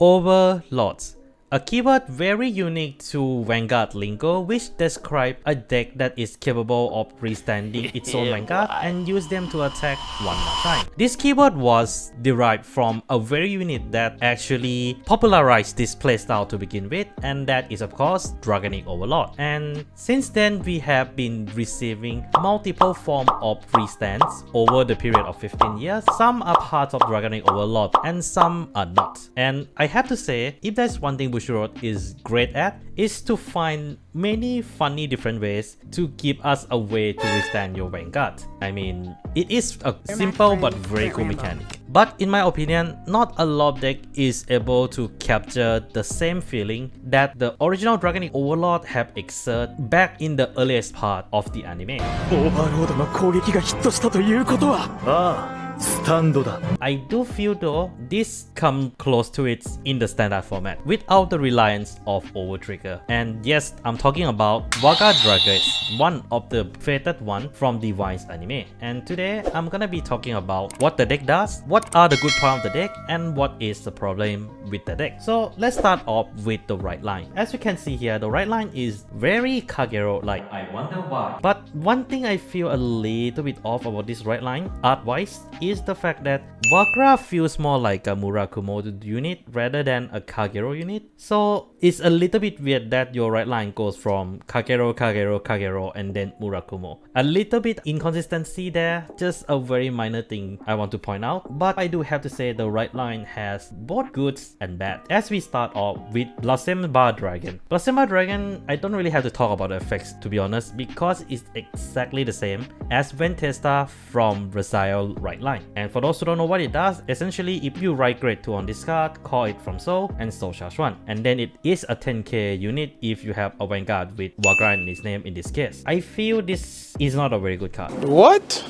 Overlord, a keyword very unique to Vanguard lingo which describes a deck that is capable of restanding its own Vanguard and use them to attack one more time. This keyword was derived from a very unit that actually popularized this playstyle to begin with, and that is of course Dragonic Overlord. And since then we have been receiving multiple forms of restands over the period of 15 years. Some are part of Dragonic Overlord and some are not. And I have to say, if there's one thing Bushiroad is great at, is to find many funny different ways to give us a way to restand your Vanguard. I mean, it is a simple but very cool mechanic. But in my opinion, not a lot of deck is able to capture the same feeling that the original Dragonic Overlord have exerted back in the earliest part of the anime. Overlord の攻撃がヒットしたということは、ああ、スタンドだ。 I do feel though this come close to it in the standard format without the reliance of overtrigger. And yes, I'm talking about Varga Dragres, one of the fated one from the Vice anime. And today I'm gonna be talking about what the deck does, what are the good parts of the deck, and what is the problem with the deck. So let's start off with the right line. As you can see here, the right line is very Kagero-like. I wonder why. But one thing I feel a little bit off about this right line, art-wise, is the fact that Varga feels more like a Murakumo unit rather than a Kagero unit. So it's a little bit weird that your right line goes from Kagero, Kagero, Kagero, and then Murakumo. A little bit inconsistency there, just a very minor thing I want to point out. But I do have to say the right line has both goods and bad. As we start off with Varga Dragon. Varga Dragon, I don't really have to talk about the effects to be honest, because it's exactly the same as Ventesta from Brazil right line. And for those who don't know what it does, essentially if you write grade 2 on this card, call it from soul and soul charge 1. And then it is a 10k unit if you have a Vanguard with Varga in its name in this case. I feel this is not a very good card. What?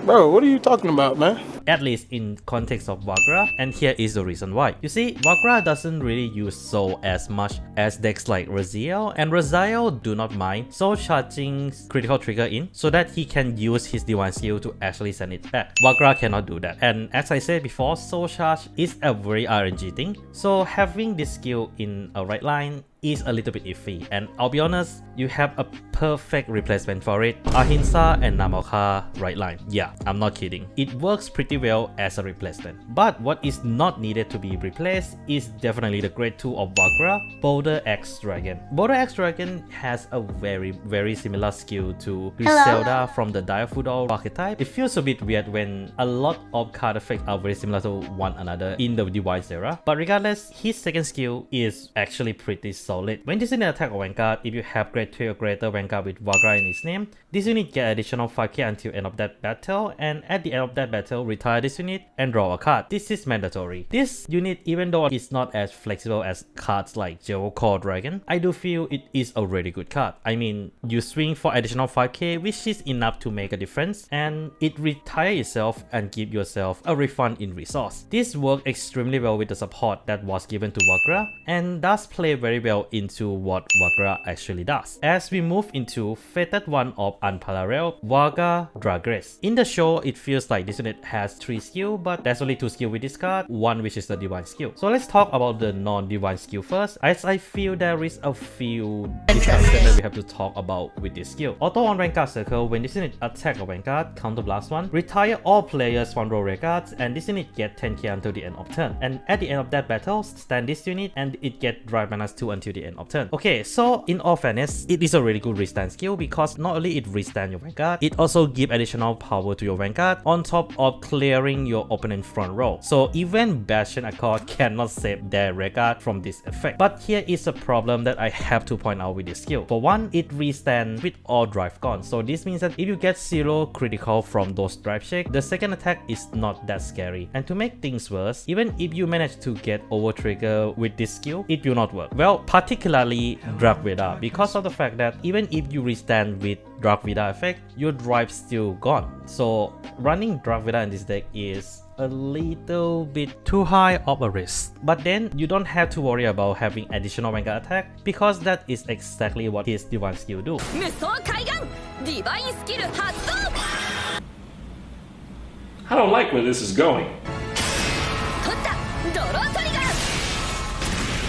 Bro, what are you talking about, man? At least in context of Varga, and here is the reason why. You see, Varga doesn't really use soul as much as decks like Raziel, and Raziel do not mind soul charging critical trigger in so that he can use his divine skill to actually send it back. Varga cannot do that, and as I said before, soul charge is a very RNG thing, so having this skill in a right line is a little bit iffy. And I'll be honest, you have a perfect replacement for it, Ahimsa and Namoka right line. Yeah, I'm not kidding. It works pretty well as a replacement. But what is not needed to be replaced is definitely the grade 2 of Varga, Boulder X Dragon. Boulder X Dragon has a very similar skill to Griselda from the Diafudo archetype. It feels a bit weird when a lot of card effects are very similar to one another in the Device era. But regardless, his second skill is actually pretty solid. When this unit attack a Vanguard, if you have grade 2 or greater Vanguard with Varga in its name, this unit get additional 5k until end of that battle, and at the end of that battle, retire this unit and draw a card. This is mandatory. This unit, even though it's not as flexible as cards like Geo Core Dragon, I do feel it is a really good card. I mean, you swing for additional 5k, which is enough to make a difference, and it retire itself and give yourself a refund in resource. This worked extremely well with the support that was given to Varga, and does play very well into what Varga actually does. As we move into fated one of Unparalleled, Varga Dragres. In the show, it feels like this unit has 3 skills, but there's only 2 skills with this card, one which is the divine skill. So let's talk about the non-divine skill first, as I feel there is a few discussions that we have to talk about with this skill. Auto on Vanguard Circle, when this unit attack a Vanguard, counterblast 1, retire all players 1 row regards, and this unit get 10k until the end of turn. And at the end of that battle, stand this unit and it get drive -2 until the end of turn. Okay, so in all fairness, it is a really good restand skill because not only it restand your Vanguard, it also give additional power to your Vanguard on top of clearing your opponent front row. So even Bastion Accord cannot save their Vanguard from this effect. But here is a problem that I have to point out with this skill. For one, it restand with all drive gone. So this means that if you get 0 critical from those drive check, the second attack is not that scary. And to make things worse, even if you manage to get over trigger with this skill, it will not work. Well, particularly Drag Veda, because of the fact that even if you restand with Drag Veda effect, your drive still gone. So running Drag Veda in this deck is a little bit too high of a risk. But then you don't have to worry about having additional Vanguard attack, because that is exactly what his divine skill do. I don't like where this is going.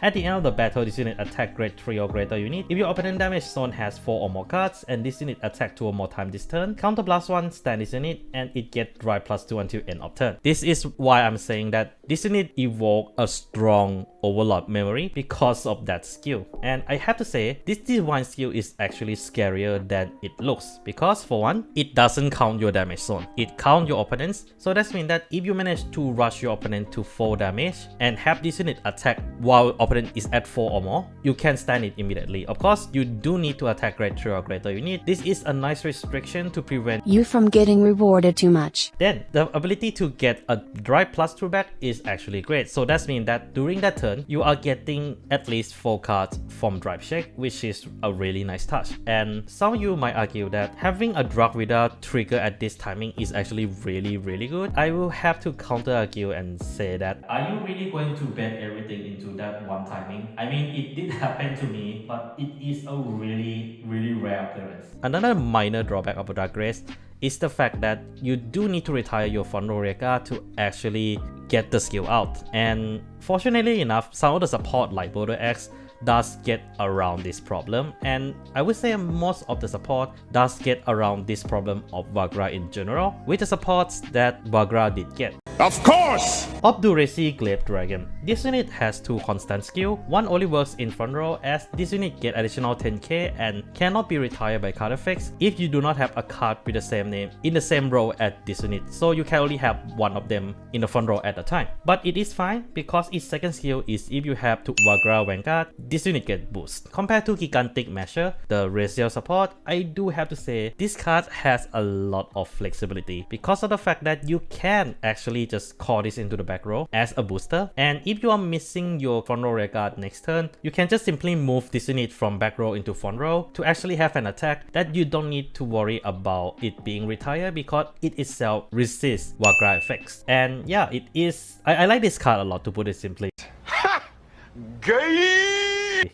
At the end of the battle, this unit attack grade 3 or greater unit. If your opponent damage zone has 4 or more cards and this unit attack 2 or more times this turn, counter +1, stand this unit, and it get drive +2 until end of turn. This is why I'm saying that this unit evoke a strong Overlord memory because of that skill. And I have to say, this divine skill is actually scarier than it looks, because for one, it doesn't count your damage zone. It counts your opponents. So that means that if you manage to rush your opponent to 4 damage and have this unit attack while opponent is at 4 or more, you can stand it immediately. Of course, you do need to attack grade 3 or greater unit. This is a nice restriction to prevent you from getting rewarded too much. Then the ability to get a drive +2 back is actually great. So that means that during that turn, you are getting at least 4 cards from drive check, which is a really nice touch. And some of you might argue that having a drug without trigger at this timing is actually really good. I will have to counter argue and say that, are you really going to bet everything into that one timing? I mean, it did happen to me, but it is a really rare occurrence. Another minor drawback of Dragres is the fact that you do need to retire your front row rear guard to actually get the skill out. And fortunately enough, some of the support like Boulder X does get around this problem, and I would say most of the support does get around this problem of Varga in general, with the supports that Varga did get. Of course! Obduracy Glaive Dragon. This unit has 2 constant skill. One only works in front row, as this unit get additional 10k and cannot be retired by card effects if you do not have a card with the same name in the same row as this unit, so you can only have one of them in the front row at a time. But it is fine because its second skill is if you have to Varga Vanguard, this unit get boost. Compared to Gigantic Masher, the racial support, I do have to say this card has a lot of flexibility because of the fact that you can actually just call this into the back row as a booster, and if you are missing your front row rear guard next turn, you can just simply move this unit from back row into front row to actually have an attack that you don't need to worry about it being retired because it itself resists Varga effects. And yeah, it is, I like this card a lot, to put it simply.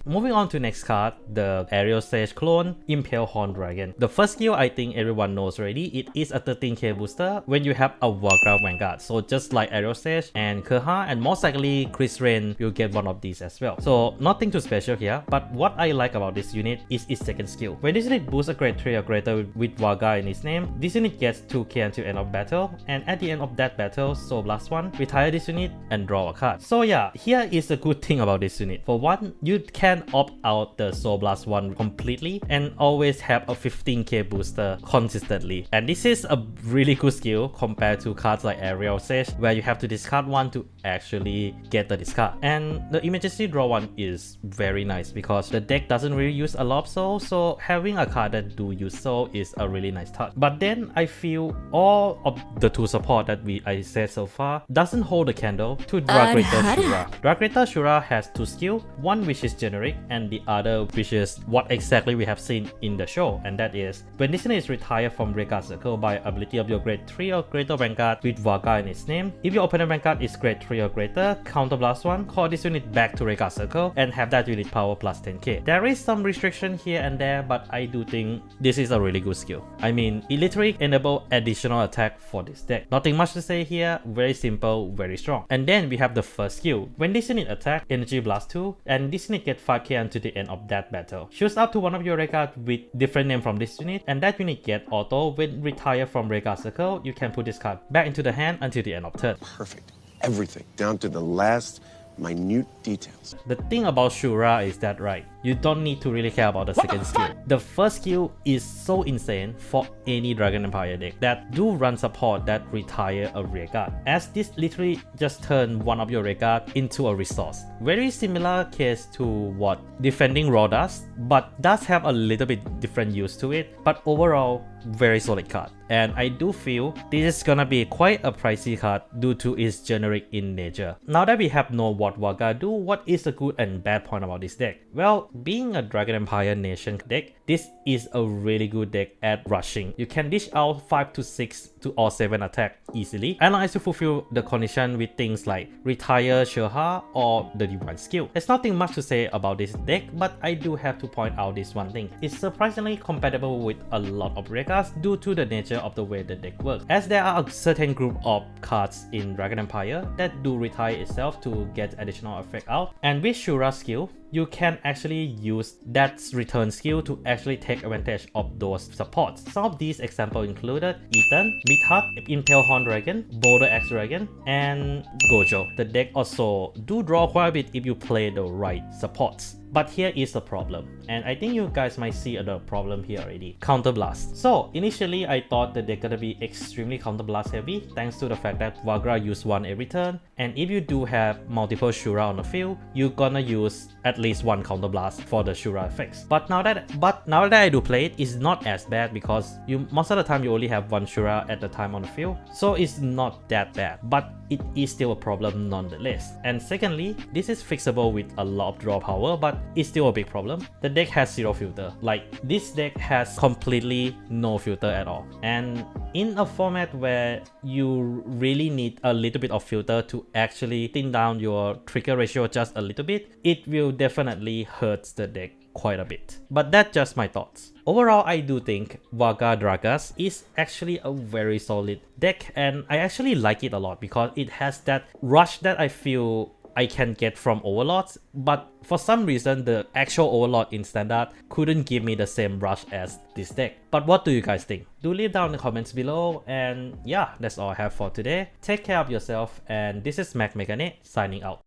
Moving on to next card, the Aerial Sage clone, Impale Horn Dragon. The first skill I think everyone knows already, it is a 13k booster when you have a Varga Vanguard. So just like Aerial Sage and Kerha, and most likely Chris Rain will get one of these as well. So nothing too special here, but what I like about this unit is its second skill. When this unit boosts a grade 3 or greater with Varga in its name, this unit gets 2k until end of battle, and at the end of that battle, Soul Blast 1, retire this unit and draw a card. So yeah, here is a good thing about this unit. For one, you can opt out the Soul Blast 1 completely and always have a 15k booster consistently. And this is a really good skill compared to cards like Aerial Sage, where you have to discard one to actually get the discard. And the emergency draw one is very nice because the deck doesn't really use a lot of soul, so having a card that do use soul is a really nice touch. But then I feel all of the 2 support that I said so far doesn't hold a candle to Dragrator Shura. Dragrator Shura has 2 skills, one which is generic and the other which is what exactly we have seen in the show, and that is when this unit is retired from rear guard circle by ability of your grade 3 or greater Vanguard with Varga in its name. If your opponent Vanguard is grade 3 or greater, counter blast 1, call this unit back to rear guard circle and have that unit power plus 10k. There is some restriction here and there, but I do think this is a really good skill. I mean, it literally enable additional attack for this deck. Nothing much to say here, very simple, very strong. And then we have the first skill. When this unit attack, Energy Blast 2, and this unit get 5k until the end of that battle. Choose up to one of your rear guard with different name from this unit, and that unit get auto. When retire from rear guard circle, you can put this card back into the hand until the end of turn. Perfect. Everything, down to the last minute details. The thing about Shura is that, right, you don't need to really care about the second skill. The first skill is so insane for any Dragon Empire deck that do run support that retire a rear guard, as this literally just turn one of your rear guard into a resource. Very similar case to what Defending Raw does, but does have a little bit different use to it, but overall very solid card. And I do feel this is gonna be quite a pricey card due to its generic in nature. Now that we have know what Varga do, what is the good and bad point about this deck? Well, being a Dragon Empire Nation deck, this is a really good deck at rushing. You can dish out 5 to 6 to or 7 attack easily, and as you fulfill the condition with things like Retire Shoutout or the Divine Skill. There's nothing much to say about this deck, but I do have to point out this one thing. It's surprisingly compatible with a lot of regas due to the nature of the way the deck works, as there are a certain group of cards in Dragon Empire that do retire itself to get additional effect out, and with Shura skill, you can actually use that return skill to actually take advantage of those supports. Some of these examples included Ethan, Midhut, Impel Horn Dragon, Boulder Axe Dragon, and Gojo. The deck also do draw quite a bit if you play the right supports. But here is the problem, and I think you guys might see the problem here already. Counterblast. So initially I thought the deck gonna be extremely counterblast heavy thanks to the fact that Varga use one every turn, and if you do have multiple Shura on the field, you're gonna use at least one counterblast for the Shura effects. But now that I do play it, it's not as bad because most of the time you only have one Shura at the time on the field, so it's not that bad. But it is still a problem nonetheless. And secondly, this is fixable with a lot of draw power, but it's still a big problem. The deck has zero filter. Like, this deck has completely no filter at all. And in a format where you really need a little bit of filter to actually thin down your trigger ratio just a little bit, it will definitely hurt the deck quite a bit. But that's just my thoughts. Overall, I do think Varga Dragres is actually a very solid deck, and I actually like it a lot because it has that rush that I feel I can get from Overlords, but for some reason the actual Overlord in Standard couldn't give me the same rush as this deck. But what do you guys think? Do leave down in the comments below, and yeah, that's all I have for today. Take care of yourself, and this is Mac Mechanic signing out.